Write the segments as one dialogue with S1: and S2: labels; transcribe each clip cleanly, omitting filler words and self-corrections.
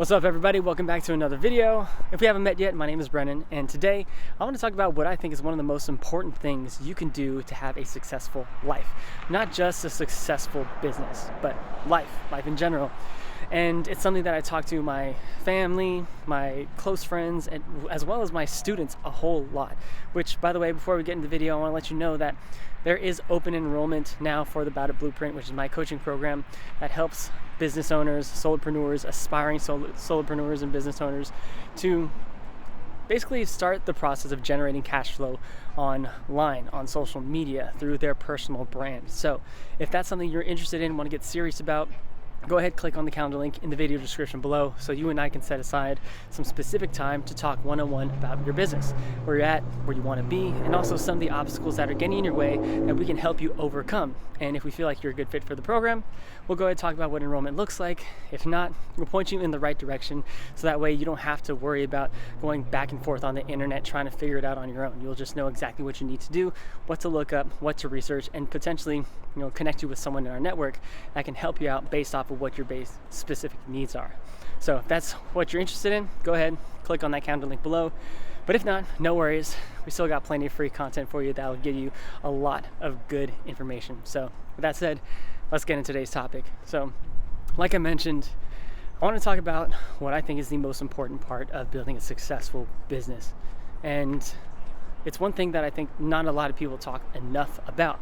S1: What's up, everybody? Welcome back to another video. If we haven't met yet, my name is Brennan, and today I want to talk about what I think is one of the most important things you can do to have a successful life. Not just a successful business, but life in general. And it's something that I talk to my family, my close friends, and as well as my students a whole lot. Which, by the way, before we get into the video, I want to let you know that there is open enrollment now for the Bout Blueprint, which is my coaching program that helps business owners, solopreneurs, aspiring solopreneurs and business owners to basically start the process of generating cash flow online, on social media, through their personal brand. So if that's something you're interested in, want to get serious about, go ahead, click on the calendar link in the video description below so you and I can set aside some specific time to talk one-on-one about your business, where you're at, where you want to be, and also some of the obstacles that are getting in your way that we can help you overcome. And if we feel like you're a good fit for the program, we'll go ahead and talk about what enrollment looks like. If not, we'll point you in the right direction so that way you don't have to worry about going back and forth on the internet trying to figure it out on your own. You'll just know exactly what you need to do, what to look up, what to research, and potentially connect you with someone in our network that can help you out based off of what your base specific needs are. So if that's what you're interested in, go ahead, click on that calendar link below. But if not, no worries. We still got plenty of free content for you that will give you a lot of good information. So with that said, let's get into today's topic. So like I mentioned, I want to talk about what I think is the most important part of building a successful business. And it's one thing that I think not a lot of people talk enough about,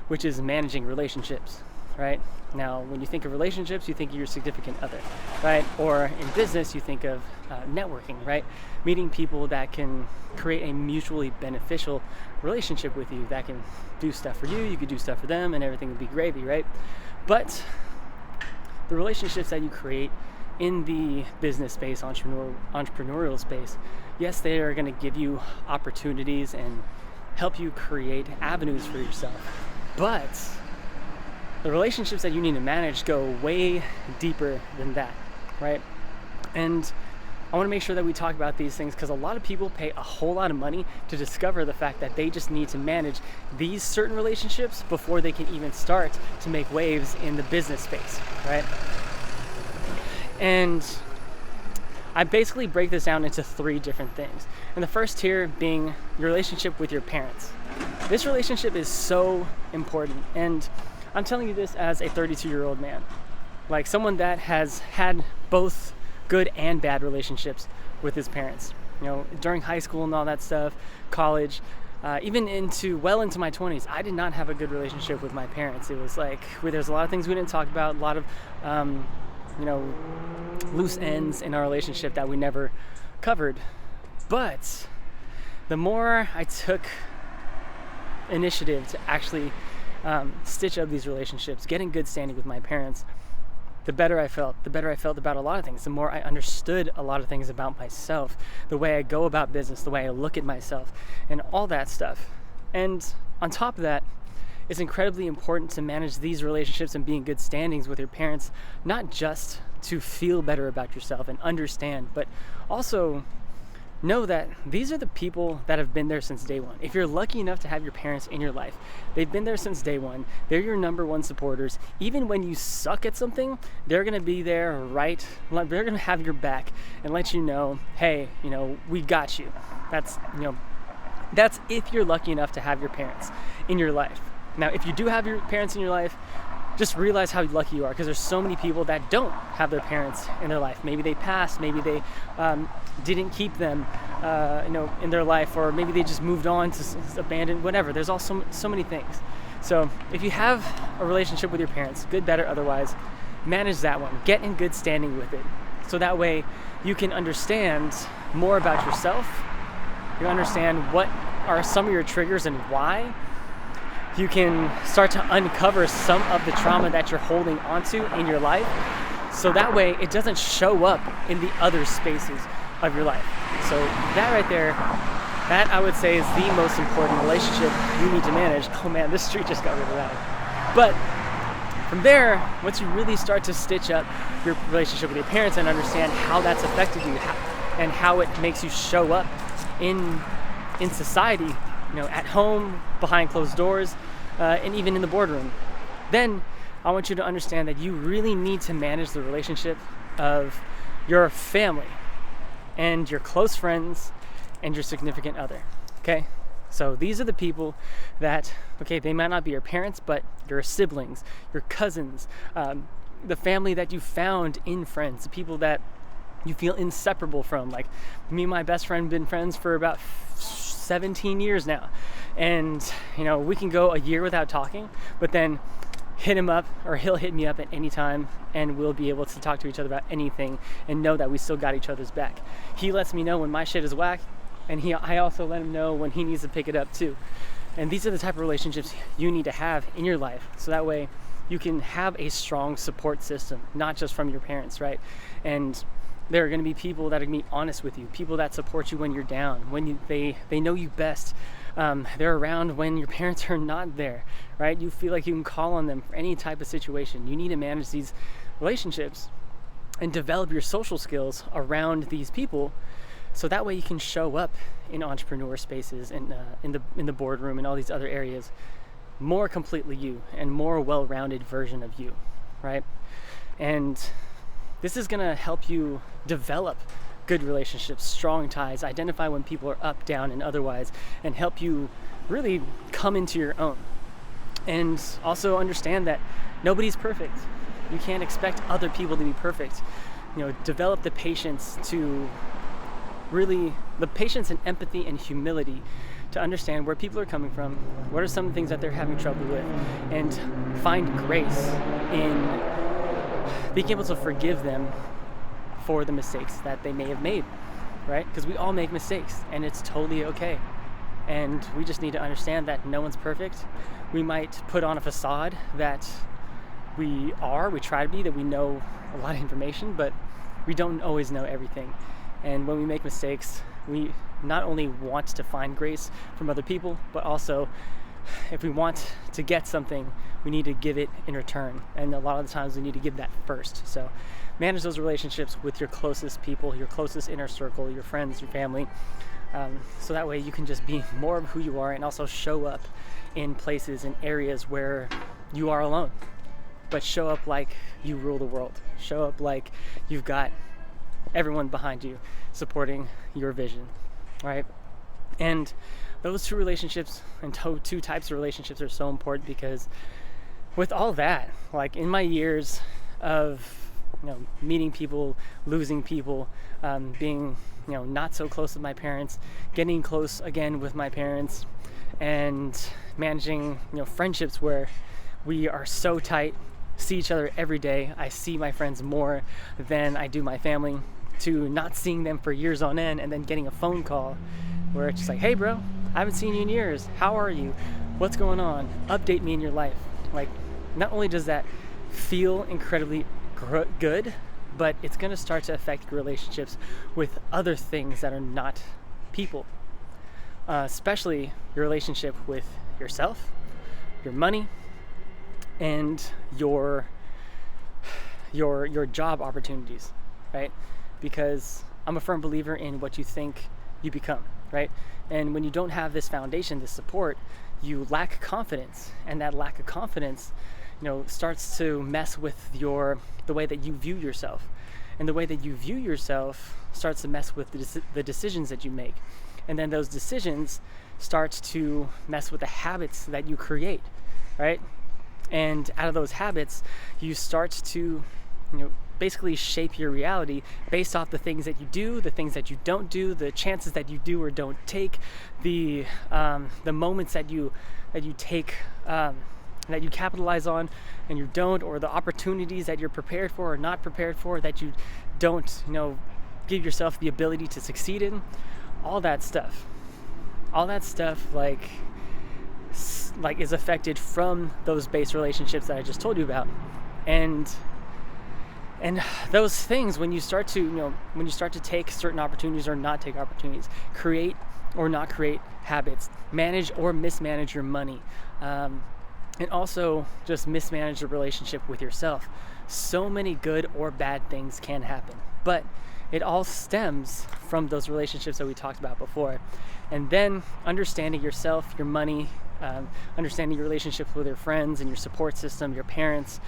S1: which is managing relationships, right? Now, when you think of relationships, you think of your significant other, right? Or in business, you think of networking, right? Meeting people that can create a mutually beneficial relationship with you, that can do stuff for you, you could do stuff for them, and everything would be gravy, right? But the relationships that you create in the business space, entrepreneurial space, yes, they are going to give you opportunities and help you create avenues for yourself. But the relationships that you need to manage go way deeper than that, right? And I want to make sure that we talk about these things because a lot of people pay a whole lot of money to discover the fact that they just need to manage these certain relationships before they can even start to make waves in the business space, right? And I basically break this down into three different things. And the first tier being your relationship with your parents. This relationship is so important. And I'm telling you this as a 32-year-old man, like someone that has had both good and bad relationships with his parents. During high school and all that stuff, college, even into my 20s, I did not have a good relationship with my parents. It was like, there's a lot of things we didn't talk about, a lot of, loose ends in our relationship that we never covered. But the more I took initiative to actually stitch up these relationships, get in good standing with my parents, the better I felt about a lot of things. The more I understood a lot of things about myself, the way I go about business, the way I look at myself, and all that stuff. And on top of that, it's incredibly important to manage these relationships and be in good standings with your parents, not just to feel better about yourself and understand, but also know that these are the people that have been there since day one. If you're lucky enough to have your parents in your life, they've been there since day one. They're your number one supporters. Even when you suck at something, they're going to be there, right? They're going to have your back and let you know, hey, we got you. That's if you're lucky enough to have your parents in your life. Now, if you do have your parents in your life, just realize how lucky you are, because there's so many people that don't have their parents in their life. Maybe they passed, maybe they didn't keep them, in their life, or maybe they just moved on to abandoned, whatever. There's also so many things. So if you have a relationship with your parents, good, better, otherwise, manage that one. Get in good standing with it. So that way you can understand more about yourself. You understand what are some of your triggers and why. You can start to uncover some of the trauma that you're holding onto in your life, so that way it doesn't show up in the other spaces of your life. So that right there, that I would say is the most important relationship you need to manage. Oh man, this street just got really loud. But from there, once you really start to stitch up your relationship with your parents and understand how that's affected you and how it makes you show up in society, at home, behind closed doors, and even in the boardroom, then I want you to understand that you really need to manage the relationship of your family and your close friends and your significant other. Okay, so these are the people that, okay, they might not be your parents, but your siblings, your cousins, the family that you found in friends, the people that you feel inseparable from. Like me and my best friend been friends for about 17 years now, and we can go a year without talking, but then hit him up, or he'll hit me up at any time, and we'll be able to talk to each other about anything and know that we still got each other's back. He lets me know when my shit is whack, and I also let him know when he needs to pick it up too. And these are the type of relationships you need to have in your life, so that way you can have a strong support system, not just from your parents, right? And there are going to be people that are going to be honest with you, people that support you when you're down, when they know you best. They're around when your parents are not there, right? You feel like you can call on them for any type of situation. You need to manage these relationships and develop your social skills around these people, so that way you can show up in entrepreneur spaces and in the boardroom and all these other areas more completely you and more well-rounded version of you, right? And this is going to help you develop good relationships, strong ties, identify when people are up, down, and otherwise, and help you really come into your own. And also understand that nobody's perfect. You can't expect other people to be perfect. Develop the patience and empathy and humility to understand where people are coming from, what are some of the things that they're having trouble with, and find grace in being able to forgive them for the mistakes that they may have made, right? Because we all make mistakes, and it's totally okay. And we just need to understand that no one's perfect. We might put on a facade that we try to be, that we know a lot of information, but we don't always know everything. And when we make mistakes, we not only want to find grace from other people, but also if we want to get something, we need to give it in return. And a lot of the times we need to give that first. So manage those relationships with your closest people, your closest inner circle, your friends, your family, so that way you can just be more of who you are and also show up in places and areas where you are alone. But show up like you rule the world. Show up like you've got everyone behind you supporting your vision, right? And those two relationships and two types of relationships are so important, because with all that, like in my years of meeting people, losing people, being not so close with my parents, getting close again with my parents, and managing friendships where we are so tight, see each other every day. I see my friends more than I do my family, to not seeing them for years on end, and then getting a phone call where it's just like, hey bro, I haven't seen you in years, how are you, what's going on, update me in your life. Like, not only does that feel incredibly good, but it's going to start to affect your relationships with other things that are not people, especially your relationship with yourself, your money, and your job opportunities, right? Because I'm a firm believer in what you think you become, right? And when you don't have this foundation, this support, you lack confidence, and that lack of confidence starts to mess with the way that you view yourself, and the way that you view yourself starts to mess with the decisions that you make, and then those decisions start to mess with the habits that you create, right? And out of those habits, you start to basically shape your reality based off the things that you do, the things that you don't do, the chances that you do or don't take, the moments that you take, that you capitalize on and you don't, or the opportunities that you're prepared for or not prepared for, that you don't give yourself the ability to succeed in. All that stuff like is affected from those base relationships that I just told you about. And those things, when you start to take certain opportunities or not take opportunities, create or not create habits, manage or mismanage your money, and also just mismanage the relationship with yourself. So many good or bad things can happen, but it all stems from those relationships that we talked about before. And then understanding yourself, your money, understanding your relationships with your friends and your support system, your parents,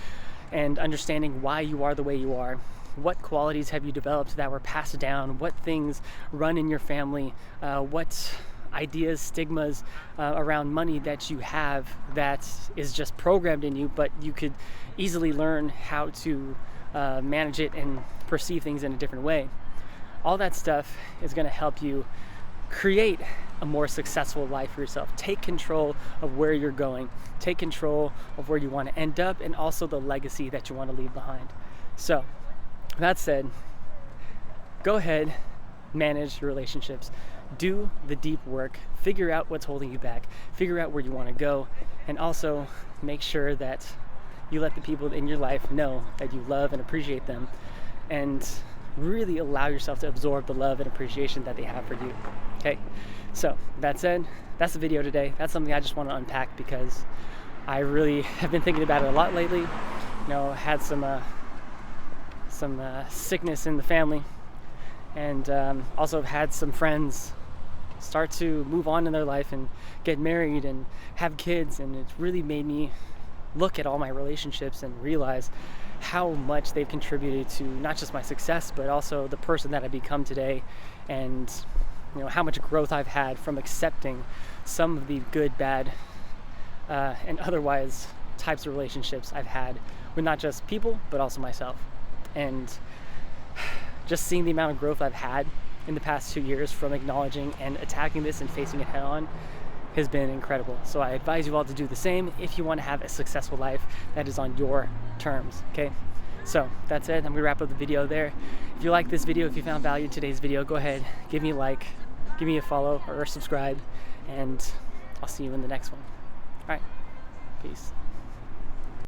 S1: and understanding why you are the way you are, what qualities have you developed that were passed down, what things run in your family, what ideas, stigmas around money that you have that is just programmed in you, but you could easily learn how to manage it and perceive things in a different way. All that stuff is going to help you create a more successful life for yourself. Take control of where you're going. Take control of where you want to end up, and also the legacy that you want to leave behind. So, that said, go ahead, manage your relationships. Do the deep work. Figure out what's holding you back. Figure out where you want to go, and also make sure that you let the people in your life know that you love and appreciate them, and really allow yourself to absorb the love and appreciation that they have for you. Okay, so that said, that's the video today. That's something I just want to unpack because I really have been thinking about it a lot lately. You know, had some sickness in the family, and also have had some friends start to move on in their life and get married and have kids, and it's really made me look at all my relationships and realize how much they've contributed to not just my success, but also the person that I've become today, and how much growth I've had from accepting some of the good, bad, and otherwise types of relationships I've had with not just people, but also myself. And just seeing the amount of growth I've had in the past 2 years from acknowledging and attacking this and facing it head on has been incredible. So I advise you all to do the same if you want to have a successful life that is on your terms, okay? So that's it. I'm gonna wrap up the video there. If you like this video, if you found value in today's video, go ahead, give me a like, give me a follow or subscribe, and I'll see you in the next one. All right, peace.